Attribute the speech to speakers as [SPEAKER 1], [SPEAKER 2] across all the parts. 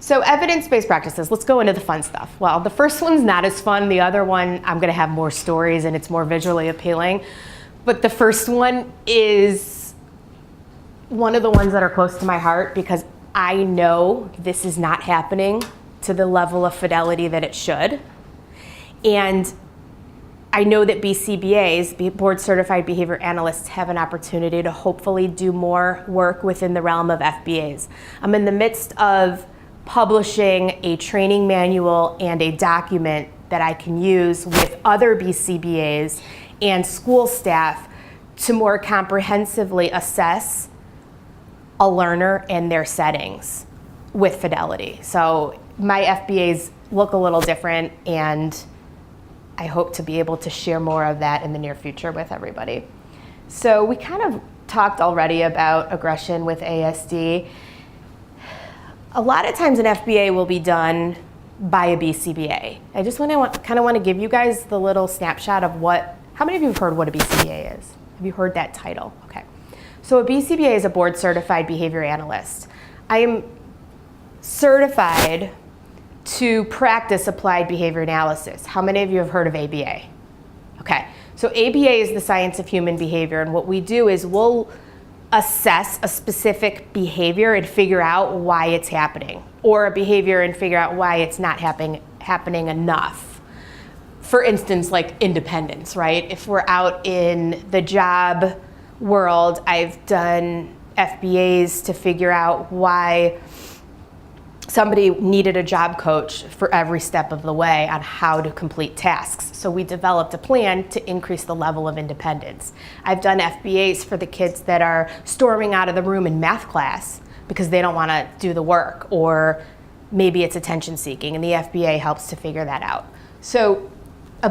[SPEAKER 1] So evidence-based practices, let's go into the fun stuff. Well, the first one's not as fun. The other one, I'm gonna have more stories and it's more visually appealing. But the first one is one of the ones that are close to my heart because I know this is not happening to the level of fidelity that it should. And I know that BCBAs, Board Certified Behavior Analysts, have an opportunity to hopefully do more work within the realm of FBAs. I'm in the midst of publishing a training manual and a document that I can use with other BCBAs and school staff to more comprehensively assess a learner and their settings with fidelity. So my FBAs look a little different, and I hope to be able to share more of that in the near future with everybody. So we kind of talked already about aggression with ASD. A lot of times an FBA will be done by a BCBA. I just kind of want to give you guys the little snapshot of how many of you have heard what a BCBA is? Have you heard that title? Okay. So a BCBA is a board certified behavior analyst. I am certified to practice applied behavior analysis. How many of you have heard of ABA? Okay. So ABA is the science of human behavior, and what we do is we'll assess a specific behavior and figure out why it's happening, or a behavior and figure out why it's not happening enough. For instance, like independence, right? If we're out in the job world, I've done FBAs to figure out why somebody needed a job coach for every step of the way on how to complete tasks. So we developed a plan to increase the level of independence. I've done FBAs for the kids that are storming out of the room in math class because they don't want to do the work, or maybe it's attention seeking, and the FBA helps to figure that out. So a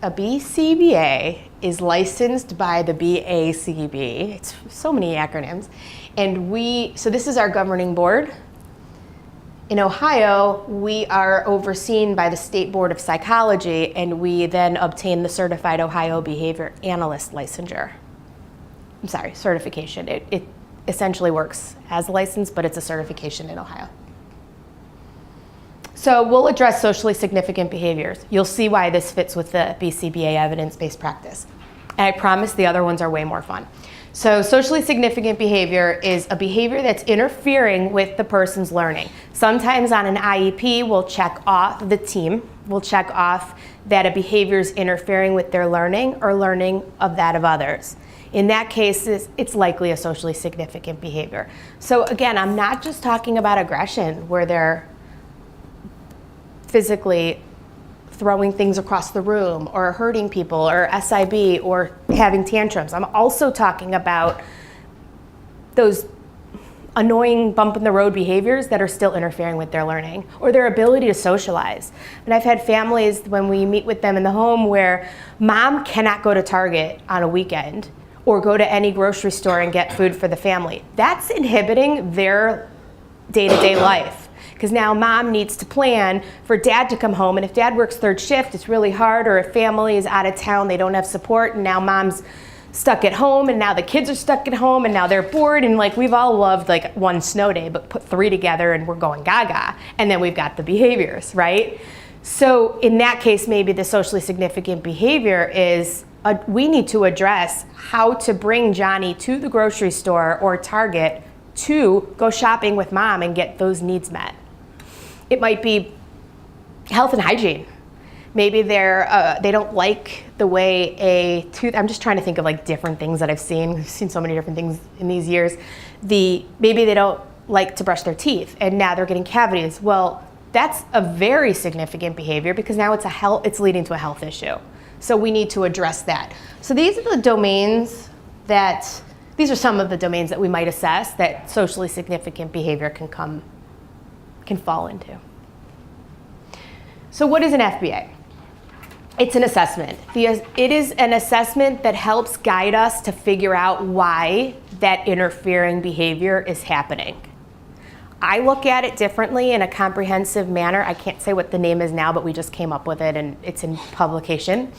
[SPEAKER 1] BCBA is licensed by the BACB. It's so many acronyms. And so this is our governing board. In Ohio, we are overseen by the State Board of Psychology, and we then obtain the Certified Ohio Behavior Analyst certification. It essentially works as a license, but it's a certification in Ohio. So we'll address socially significant behaviors. You'll see why this fits with the BCBA evidence-based practice. And I promise the other ones are way more fun. So socially significant behavior is a behavior that's interfering with the person's learning. Sometimes on an IEP, we'll check off that a behavior is interfering with their learning or learning of that of others. In that case, it's likely a socially significant behavior. So again, I'm not just talking about aggression where they're physically throwing things across the room or hurting people or SIB or having tantrums. I'm also talking about those annoying bump in the road behaviors that are still interfering with their learning or their ability to socialize. And I've had families when we meet with them in the home where mom cannot go to Target on a weekend or go to any grocery store and get food for the family. That's inhibiting their day-to-day life. Because now mom needs to plan for dad to come home, and if dad works third shift, it's really hard, or if family is out of town, they don't have support, and now mom's stuck at home, and now the kids are stuck at home, and now they're bored, and like we've all loved like one snow day, but put 3 together and we're going gaga, and then we've got the behaviors, right? So in that case, maybe the socially significant behavior is we need to address how to bring Johnny to the grocery store or Target to go shopping with mom and get those needs met. It might be health and hygiene. Maybe they don't like the way I'm just trying to think of like different things that I've seen. We've seen so many different things in these years. Maybe they don't like to brush their teeth and now they're getting cavities. Well, that's a very significant behavior because now it's leading to a health issue. So we need to address that. So these are some of the domains that we might assess that socially significant behavior can fall into. So what is an FBA? It's an assessment. It is an assessment that helps guide us to figure out why that interfering behavior is happening. I look at it differently in a comprehensive manner. I can't say what the name is now, but we just came up with it and it's in publication.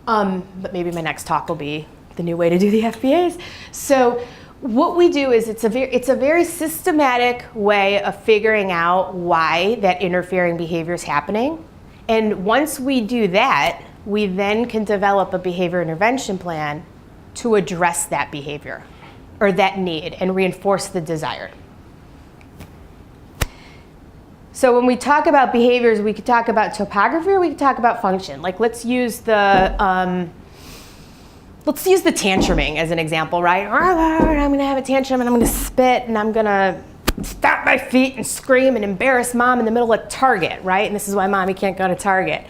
[SPEAKER 1] But maybe my next talk will be the new way to do the FBAs. So What we do is it's a very systematic way of figuring out why that interfering behavior is happening. And once we do that, we then can develop a behavior intervention plan to address that behavior or that need and reinforce the desire. So when we talk about behaviors, we could talk about topography or we could talk about function. Like let's use the tantruming as an example, right? I'm gonna have a tantrum and I'm gonna spit and I'm gonna stamp my feet and scream and embarrass mom in the middle of Target, right? And this is why mommy can't go to Target.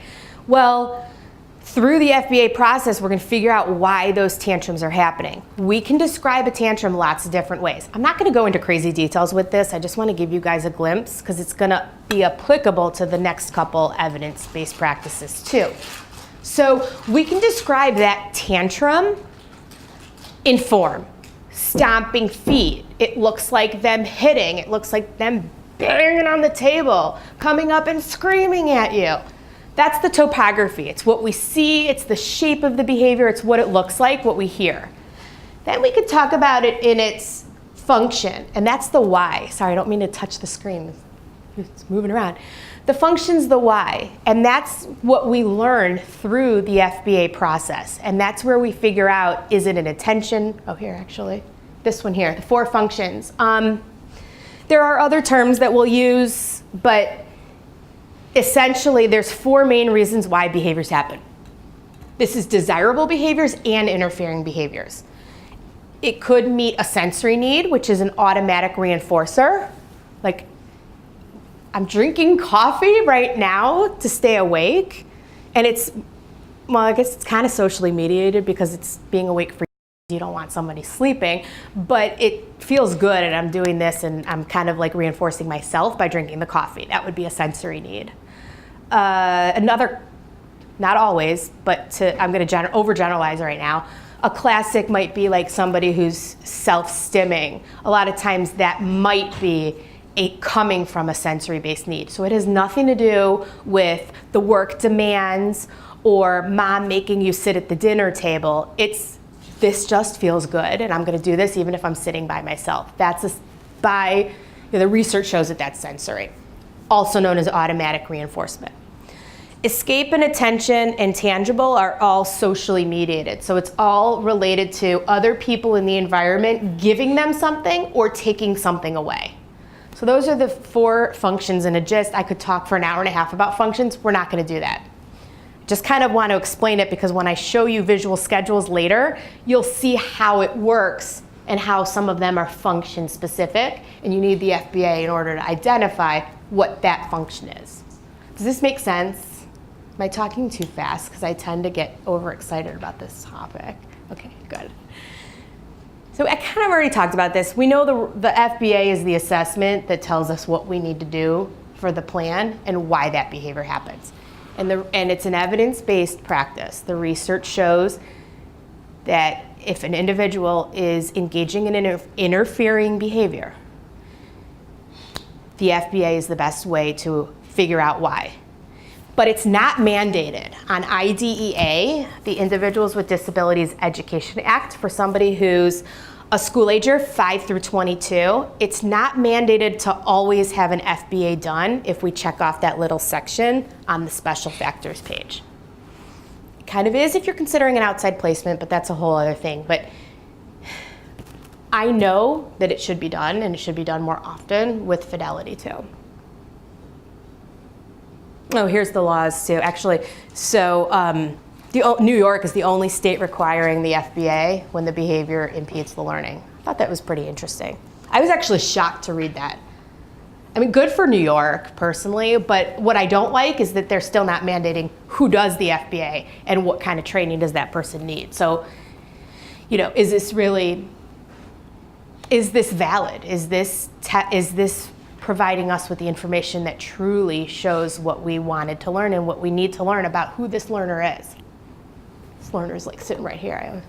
[SPEAKER 1] Well, through the FBA process, we're gonna figure out why those tantrums are happening. We can describe a tantrum lots of different ways. I'm not gonna go into crazy details with this. I just wanna give you guys a glimpse because it's gonna be applicable to the next couple evidence-based practices too. So we can describe that tantrum in form. Stomping feet. It looks like them hitting. It looks like them banging on the table, coming up and screaming at you. That's the topography. It's what we see, it's the shape of the behavior, it's what it looks like, what we hear. Then we could talk about it in its function, and that's the why. Sorry, I don't mean to touch the screen. It's moving around. The function's the why, and that's what we learn through the FBA process. And that's where we figure out, is it an attention? Oh, here, actually. This one here, the 4 functions. There are other terms that we'll use, but essentially there's 4 main reasons why behaviors happen. This is desirable behaviors and interfering behaviors. It could meet a sensory need, which is an automatic reinforcer. Like, I'm drinking coffee right now to stay awake, and well, I guess it's kind of socially mediated because it's being awake for you don't want somebody sleeping, but it feels good and I'm doing this and I'm kind of like reinforcing myself by drinking the coffee. That would be a sensory need. Another, not always, but I'm going to overgeneralize right now. A classic might be like somebody who's self-stimming. A lot of times that might be coming from a sensory-based need. So it has nothing to do with the work demands or mom making you sit at the dinner table. This just feels good and I'm gonna do this even if I'm sitting by myself. The research shows that that's sensory, also known as automatic reinforcement. Escape and attention and tangible are all socially mediated. So it's all related to other people in the environment giving them something or taking something away. So those are the 4 functions in a gist. I could talk for an hour and a half about functions. We're not going to do that. Just kind of want to explain it because when I show you visual schedules later, you'll see how it works and how some of them are function specific, and you need the FBA in order to identify what that function is. Does this make sense? Am I talking too fast? Because I tend to get overexcited about this topic. Okay, good. So I kind of already talked about this. We know the FBA is the assessment that tells us what we need to do for the plan and why that behavior happens. And it's an evidence-based practice. The research shows that if an individual is engaging in an interfering behavior, the FBA is the best way to figure out why. But it's not mandated. On IDEA, the Individuals with Disabilities Education Act, for somebody who's a school ager 5 through 22, it's not mandated to always have an FBA done if we check off that little section on the special factors page. It kind of is if you're considering an outside placement, but that's a whole other thing. But I know that it should be done, and it should be done more often with fidelity too. Oh, here's the laws too, actually. So New York is the only state requiring the FBA when the behavior impedes the learning. I thought that was pretty interesting. I was actually shocked to read that. I mean, good for New York personally, but what I don't like is that they're still not mandating who does the FBA and what kind of training does that person need. So, is this valid? Is this providing us with the information that truly shows what we wanted to learn and what we need to learn about who this learner is? This learner is like sitting right here.